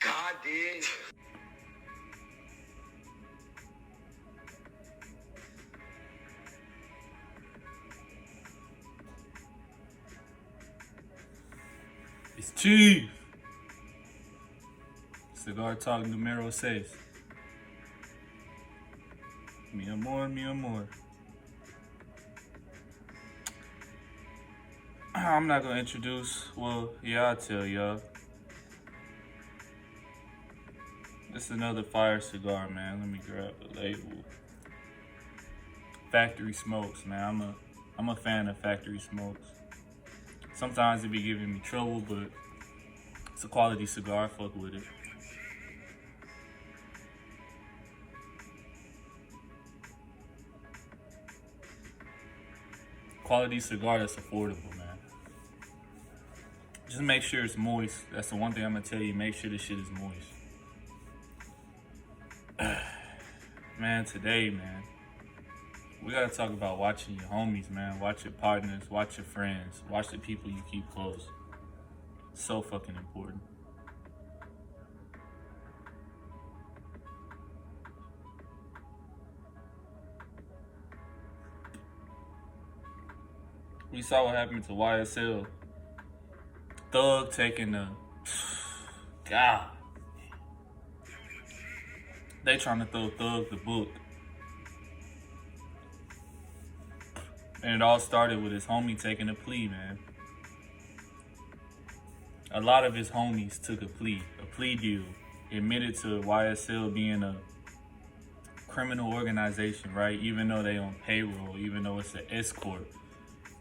God did. It's Chief. Cigar Talk numero 6. Mi amor, mi amor. I'm not gonna introduce, well, yeah, I'll tell y'all. This is another fire cigar, man. Let me grab the label. Factory smokes, man. I'm a fan of factory smokes. Sometimes it be giving me trouble, but it's a quality cigar. Fuck with it. Quality cigar that's affordable, man. Just make sure it's moist. That's the one thing I'm gonna tell you. Make sure the shit is moist. Man, today, man, we gotta talk about watching your homies, man. Watch your partners, watch your friends, watch the people you keep close. So fucking important. We saw what happened to YSL. Thug taking the... God. They trying to throw Thug the book. And it all started with his homie taking a plea, man. A lot of his homies took a plea deal, admitted to YSL being a criminal organization, right? Even though they on payroll, even though it's an escort,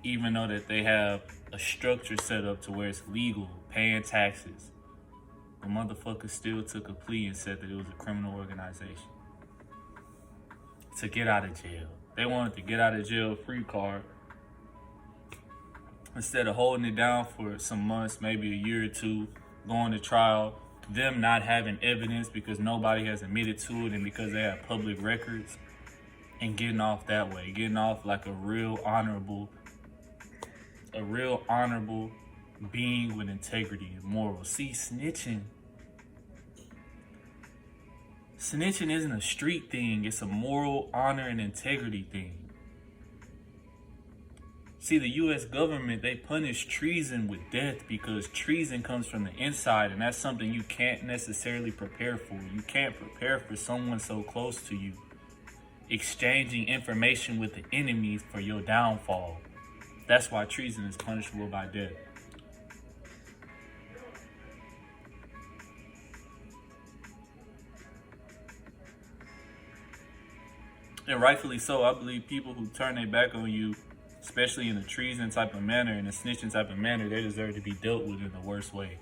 even though that they have a structure set up to where it's legal, paying taxes. The motherfucker still took a plea and said that it was a criminal organization. To get out of jail. They wanted to get out of jail free card. Instead of holding it down for some months, maybe a year or two, going to trial, them not having evidence because nobody has admitted to it and because they have public records, and getting off that way, getting off like a real honorable being with integrity and morals. See, snitching isn't a street thing, it's a moral, honor, and integrity thing. See, the U.S. government, they punish treason with death because treason comes from the inside, and that's something you can't necessarily prepare for. You can't prepare for someone so close to you exchanging information with the enemy for your downfall. That's why treason is punishable by death. And rightfully so. I believe people who turn their back on you, especially in a treason type of manner, in a snitching type of manner, they deserve to be dealt with in the worst way.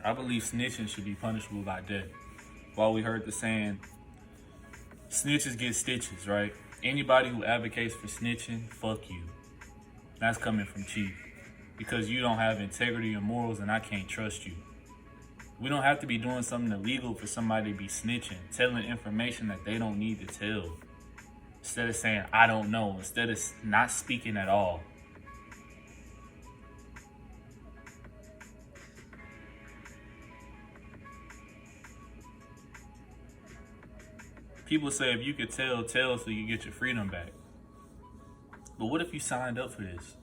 I believe snitching should be punishable by death. While we heard the saying, snitches get stitches, right? Anybody who advocates for snitching, fuck you. That's coming from Chief. Because you don't have integrity or morals and I can't trust you. We don't have to be doing something illegal for somebody to be snitching, telling information that they don't need to tell. Instead of saying, I don't know, instead of not speaking at all. People say if you could tell so you get your freedom back. But what if you signed up for this?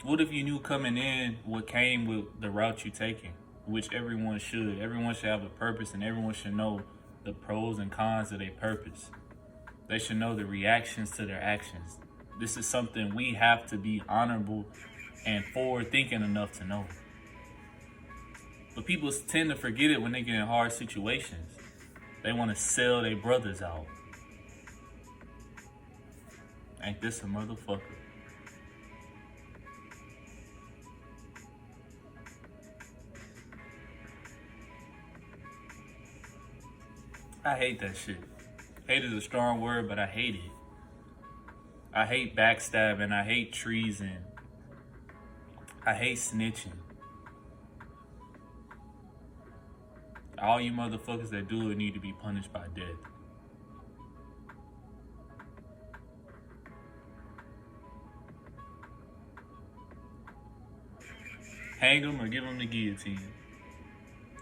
What if you knew coming in what came with the route you're taking? Which everyone should. Everyone should have a purpose and everyone should know the pros and cons of their purpose. They should know the reactions to their actions. This is something we have to be honorable and forward-thinking enough to know. But people tend to forget it when they get in hard situations. They want to sell their brothers out. Ain't this a motherfucker? I hate that shit. Hate is a strong word, but I hate it. I hate backstabbing. I hate treason. I hate snitching. All you motherfuckers that do it need to be punished by death. Hang them or give them the guillotine.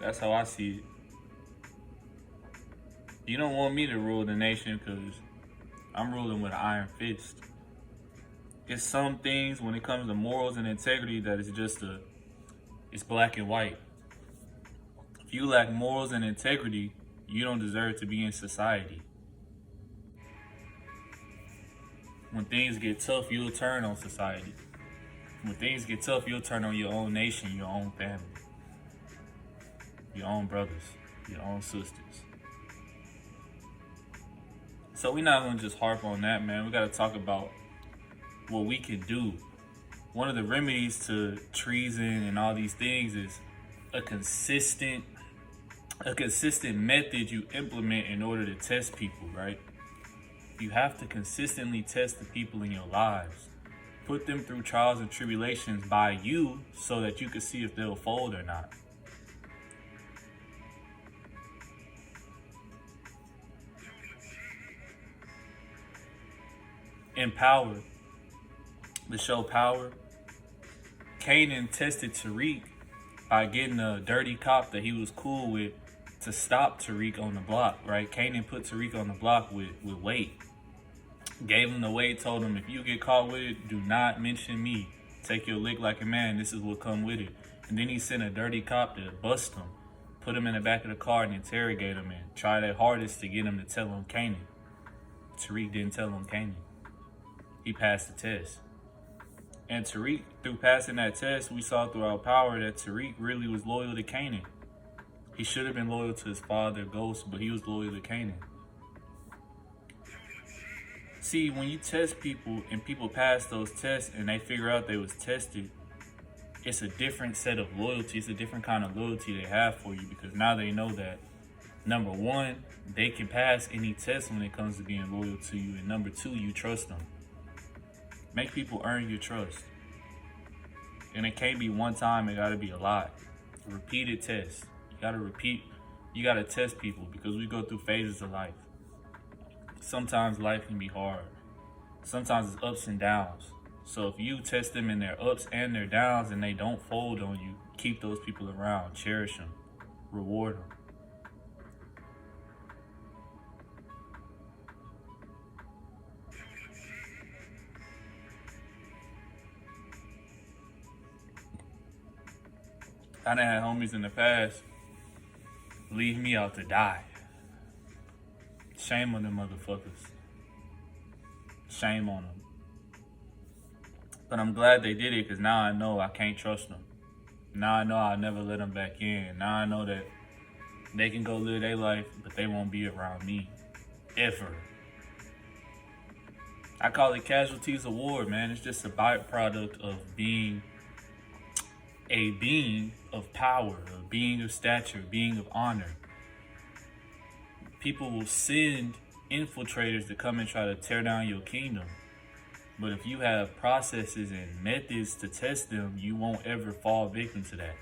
That's how I see it. You don't want me to rule the nation because I'm ruling with an iron fist. It's some things when it comes to morals and integrity that is just it's black and white. If you lack morals and integrity, you don't deserve to be in society. When things get tough, you'll turn on society. When things get tough, you'll turn on your own nation, your own family, your own brothers, your own sisters. So we're not gonna just harp on that, man. We gotta talk about what we can do. One of the remedies to treason and all these things is a consistent method you implement in order to test people, right? You have to consistently test the people in your lives. Put them through trials and tribulations by you so that you can see if they'll fold or not. In Power, the show Power, Kanan tested Tariq by getting a dirty cop that he was cool with to stop Tariq on the block, right? Kanan put Tariq on the block with weight. Gave him the weight, told him, if you get caught with it, do not mention me. Take your lick like a man, this is what come with it. And then he sent a dirty cop to bust him, put him in the back of the car and interrogate him and try their hardest to get him to tell him Kanan. Tariq didn't tell him Kanan. He passed the test. And Tariq, through passing that test, we saw throughout Power that Tariq really was loyal to Kanan. He should have been loyal to his father, Ghost, but he was loyal to Kanan. See, when you test people and people pass those tests and they figure out they was tested, it's a different set of loyalty. It's a different kind of loyalty they have for you because now they know that, number one, they can pass any test when it comes to being loyal to you. And number two, you trust them. Make people earn your trust. And it can't be one time, it gotta be a lot. Repeated tests. You gotta test people because we go through phases of life. Sometimes life can be hard. Sometimes it's ups and downs. So if you test them in their ups and their downs and they don't fold on you, keep those people around, cherish them, reward them. I done had homies in the past leave me out to die. Shame on them motherfuckers. Shame on them. But I'm glad they did it because now I know I can't trust them. Now I know I'll never let them back in. Now I know that they can go live their life, but they won't be around me. Ever. I call it casualties of war, man. It's just a byproduct of being a being of power, a being of stature, a being of honor. People will send infiltrators to come and try to tear down your kingdom. But if you have processes and methods to test them, you won't ever fall victim to that.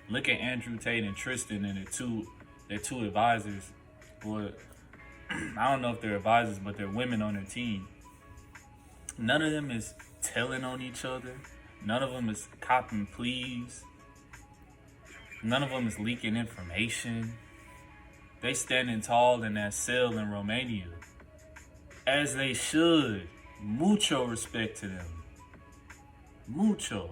Look at Andrew Tate and Tristan and their two advisors. Or I don't know if they're advisors, but they're women on their team. None of them is telling on each other. None of them is copping pleas. None of them is leaking information. They standing tall in that cell in Romania. As they should. Mucho respect to them. Mucho.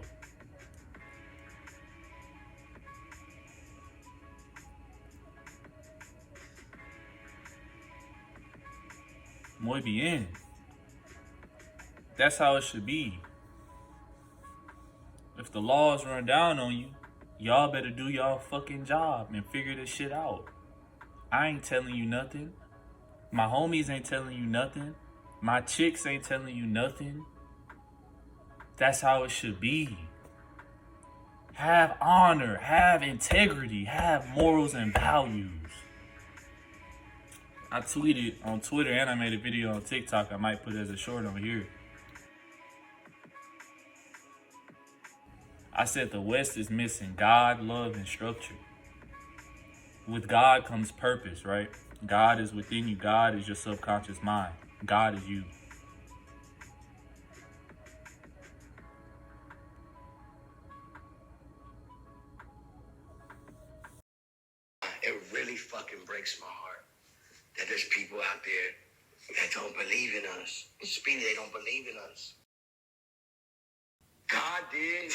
Muy bien. That's how it should be. If the laws run down on you, y'all better do y'all fucking job and figure this shit out. I ain't telling you nothing. My homies ain't telling you nothing. My chicks ain't telling you nothing. That's how it should be. Have honor, have integrity, have morals and values. I tweeted on Twitter and I made a video on TikTok. I might put it as a short over here. I said the West is missing God, love, and structure. With God comes purpose, right? God is within you. God is your subconscious mind. God is you. It really fucking breaks my heart that there's people out there that don't believe in us. Speedy, they don't believe in us. God did.